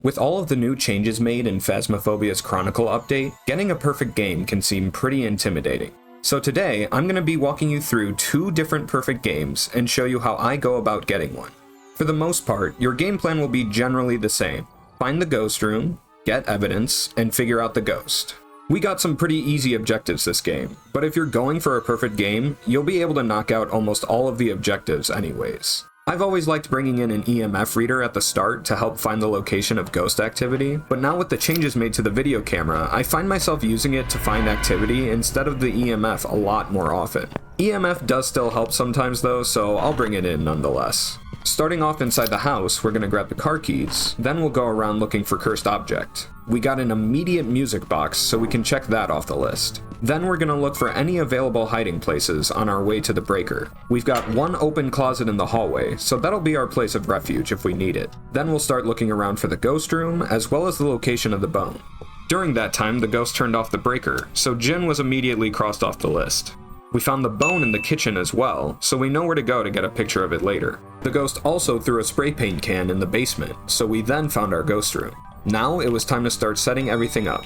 With all of the new changes made in Phasmophobia's Chronicle update, getting a perfect game can seem pretty intimidating. So today, I'm going to be walking you through 2 different perfect games and show you how I go about getting one. For the most part, your game plan will be generally the same. Find the ghost room, get evidence, and figure out the ghost. We got some pretty easy objectives this game, but if you're going for a perfect game, you'll be able to knock out almost all of the objectives anyways. I've always liked bringing in an EMF reader at the start to help find the location of ghost activity, but now with the changes made to the video camera, I find myself using it to find activity instead of the EMF a lot more often. EMF does still help sometimes though, so I'll bring it in nonetheless. Starting off inside the house, we're going to grab the car keys, then we'll go around looking for cursed object. We got an immediate music box, so we can check that off the list. Then we're going to look for any available hiding places on our way to the breaker. We've got one open closet in the hallway, so that'll be our place of refuge if we need it. Then we'll start looking around for the ghost room, as well as the location of the bone. During that time, the ghost turned off the breaker, so Jin was immediately crossed off the list. We found the bone in the kitchen as well, so we know where to go to get a picture of it later. The ghost also threw a spray paint can in the basement, so we then found our ghost room. Now it was time to start setting everything up.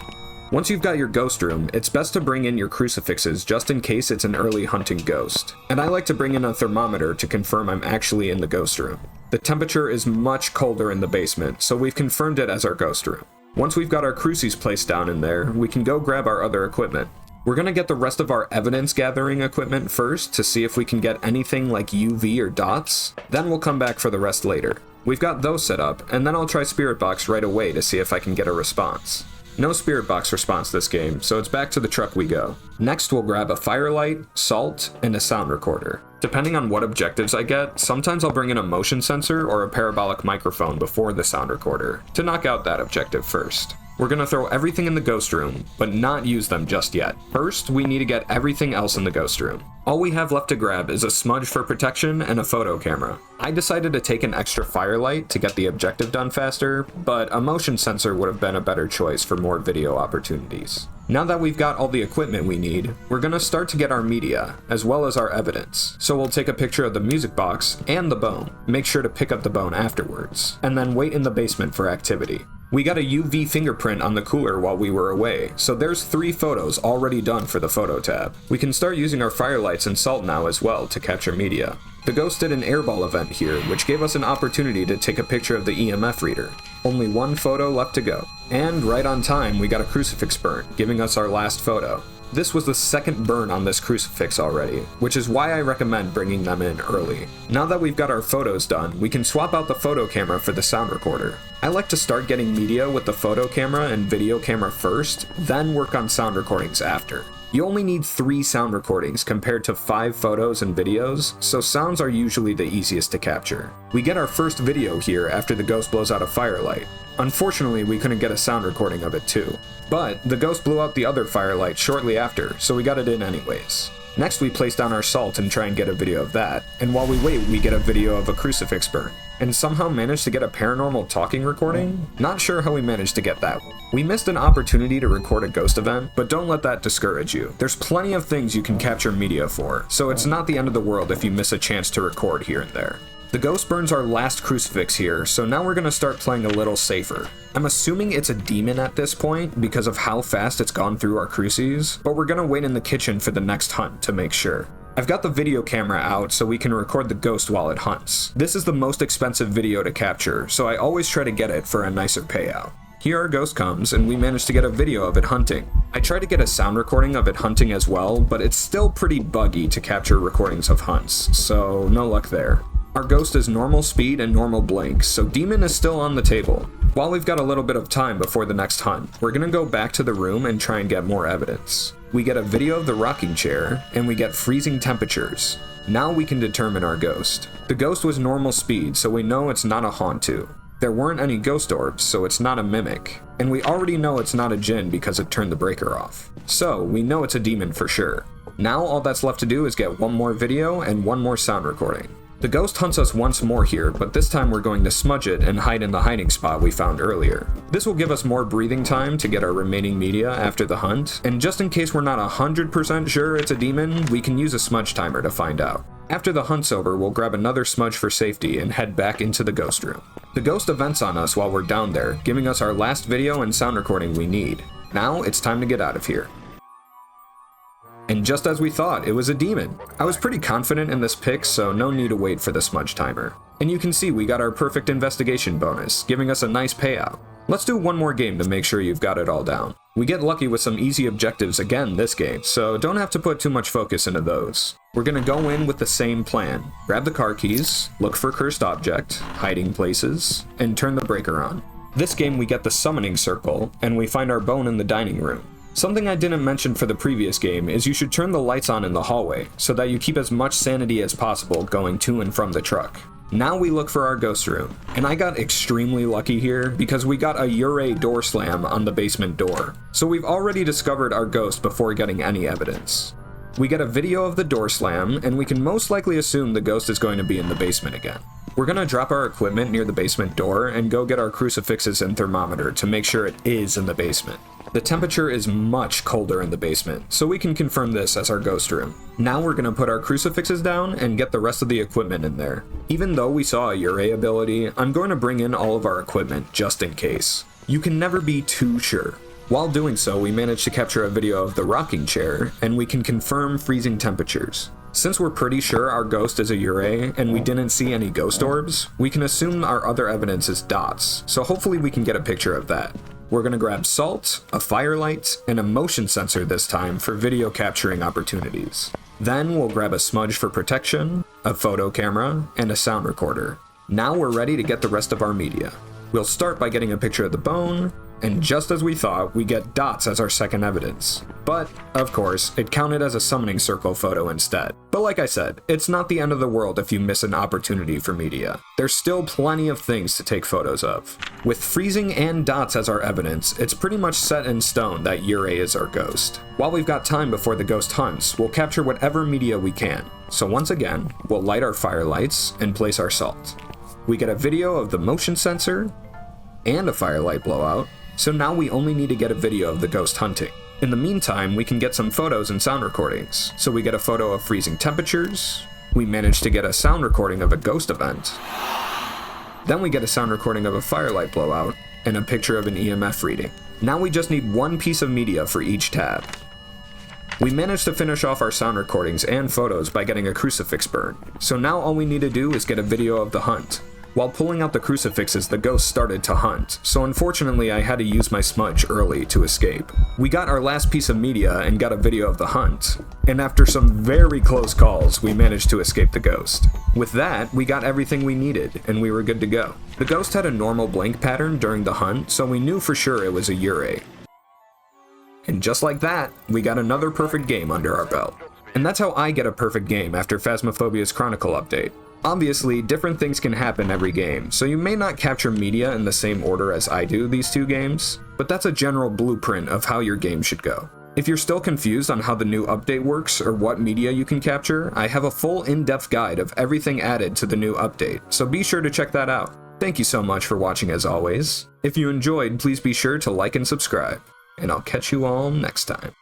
Once you've got your ghost room, it's best to bring in your crucifixes just in case it's an early hunting ghost. And I like to bring in a thermometer to confirm I'm actually in the ghost room. The temperature is much colder in the basement, so we've confirmed it as our ghost room. Once we've got our crucies placed down in there, we can go grab our other equipment. We're going to get the rest of our evidence gathering equipment first to see if we can get anything like UV or dots, then we'll come back for the rest later. We've got those set up, and then I'll try Spirit Box right away to see if I can get a response. No Spirit Box response this game, so it's back to the truck we go. Next we'll grab a firelight, salt, and a sound recorder. Depending on what objectives I get, sometimes I'll bring in a motion sensor or a parabolic microphone before the sound recorder, to knock out that objective first. We're going to throw everything in the ghost room, but not use them just yet. First, we need to get everything else in the ghost room. All we have left to grab is a smudge for protection and a photo camera. I decided to take an extra firelight to get the objective done faster, but a motion sensor would have been a better choice for more video opportunities. Now that we've got all the equipment we need, we're going to start to get our media, as well as our evidence. So we'll take a picture of the music box and the bone, make sure to pick up the bone afterwards, and then wait in the basement for activity. We got a UV fingerprint on the cooler while we were away, so there's 3 photos already done for the photo tab. We can start using our firelights and salt now as well to capture media. The ghost did an airball event here, which gave us an opportunity to take a picture of the EMF reader. Only 1 photo left to go. And right on time, we got a crucifix burn, giving us our last photo. This was the 2nd burn on this crucifix already, which is why I recommend bringing them in early. Now that we've got our photos done, we can swap out the photo camera for the sound recorder. I like to start getting media with the photo camera and video camera first, then work on sound recordings after. You only need 3 sound recordings compared to 5 photos and videos, so sounds are usually the easiest to capture. We get our first video here after the ghost blows out a firelight. Unfortunately, we couldn't get a sound recording of it too. But the ghost blew out the other firelight shortly after, so we got it in anyways. Next we place down our salt and try and get a video of that, and while we wait we get a video of a crucifix burn. And somehow managed to get a paranormal talking recording? Not sure how we managed to get that. We missed an opportunity to record a ghost event, but don't let that discourage you. There's plenty of things you can capture media for, so it's not the end of the world if you miss a chance to record here and there. The ghost burns our last crucifix here, so now we're going to start playing a little safer. I'm assuming it's a demon at this point because of how fast it's gone through our crucies, but we're going to wait in the kitchen for the next hunt to make sure. I've got the video camera out so we can record the ghost while it hunts. This is the most expensive video to capture, so I always try to get it for a nicer payout. Here our ghost comes, and we managed to get a video of it hunting. I tried to get a sound recording of it hunting as well, but it's still pretty buggy to capture recordings of hunts, so no luck there. Our ghost is normal speed and normal blink, so demon is still on the table. While we've got a little bit of time before the next hunt, we're gonna go back to the room and try and get more evidence. We get a video of the rocking chair, and we get freezing temperatures. Now we can determine our ghost. The ghost was normal speed, so we know it's not a Hantu. There weren't any ghost orbs, so it's not a mimic. And we already know it's not a Jinn because it turned the breaker off. So we know it's a demon for sure. Now all that's left to do is get 1 more video and 1 more sound recording. The ghost hunts us once more here, but this time we're going to smudge it and hide in the hiding spot we found earlier. This will give us more breathing time to get our remaining media after the hunt, and just in case we're not 100% sure it's a demon, we can use a smudge timer to find out. After the hunt's over, we'll grab another smudge for safety and head back into the ghost room. The ghost events on us while we're down there, giving us our last video and sound recording we need. Now it's time to get out of here. And just as we thought, it was a demon. I was pretty confident in this pick, so no need to wait for the smudge timer. And you can see we got our perfect investigation bonus, giving us a nice payout. Let's do one more game to make sure you've got it all down. We get lucky with some easy objectives again this game, so don't have to put too much focus into those. We're gonna go in with the same plan. Grab the car keys, look for cursed object, hiding places, and turn the breaker on. This game we get the summoning circle, and we find our bone in the dining room. Something I didn't mention for the previous game is you should turn the lights on in the hallway, so that you keep as much sanity as possible going to and from the truck. Now we look for our ghost room, and I got extremely lucky here because we got a Ure door slam on the basement door. So we've already discovered our ghost before getting any evidence. We get a video of the door slam, and we can most likely assume the ghost is going to be in the basement again. We're gonna drop our equipment near the basement door and go get our crucifixes and thermometer to make sure it is in the basement. The temperature is much colder in the basement, so we can confirm this as our ghost room. Now we're gonna put our crucifixes down and get the rest of the equipment in there. Even though we saw a Ure ability, I'm going to bring in all of our equipment just in case. You can never be too sure. While doing so, we managed to capture a video of the rocking chair, and we can confirm freezing temperatures. Since we're pretty sure our ghost is a Ure, and we didn't see any ghost orbs, we can assume our other evidence is dots, so hopefully we can get a picture of that. We're gonna grab salt, a firelight, and a motion sensor this time for video capturing opportunities. Then we'll grab a smudge for protection, a photo camera, and a sound recorder. Now we're ready to get the rest of our media. We'll start by getting a picture of the bone, and just as we thought, we get dots as our second evidence. But, of course, it counted as a summoning circle photo instead. But like I said, it's not the end of the world if you miss an opportunity for media. There's still plenty of things to take photos of. With freezing and dots as our evidence, it's pretty much set in stone that Ure is our ghost. While we've got time before the ghost hunts, we'll capture whatever media we can. So once again, we'll light our firelights and place our salt. We get a video of the motion sensor and a firelight blowout, so now we only need to get a video of the ghost hunting. In the meantime, we can get some photos and sound recordings. So we get a photo of freezing temperatures, we manage to get a sound recording of a ghost event, then we get a sound recording of a firelight blowout, and a picture of an EMF reading. Now we just need one piece of media for each tab. We managed to finish off our sound recordings and photos by getting a crucifix burn, so now all we need to do is get a video of the hunt. While pulling out the crucifixes, the ghost started to hunt, so unfortunately I had to use my smudge early to escape. We got our last piece of media and got a video of the hunt, and after some very close calls, we managed to escape the ghost. With that, we got everything we needed, and we were good to go. The ghost had a normal blank pattern during the hunt, so we knew for sure it was a Ure. And just like that, we got another perfect game under our belt. And that's how I get a perfect game after Phasmophobia's Chronicle update. Obviously, different things can happen every game, so you may not capture media in the same order as I do these two games, but that's a general blueprint of how your game should go. If you're still confused on how the new update works or what media you can capture, I have a full in-depth guide of everything added to the new update, so be sure to check that out. Thank you so much for watching as always. If you enjoyed, please be sure to like and subscribe, and I'll catch you all next time.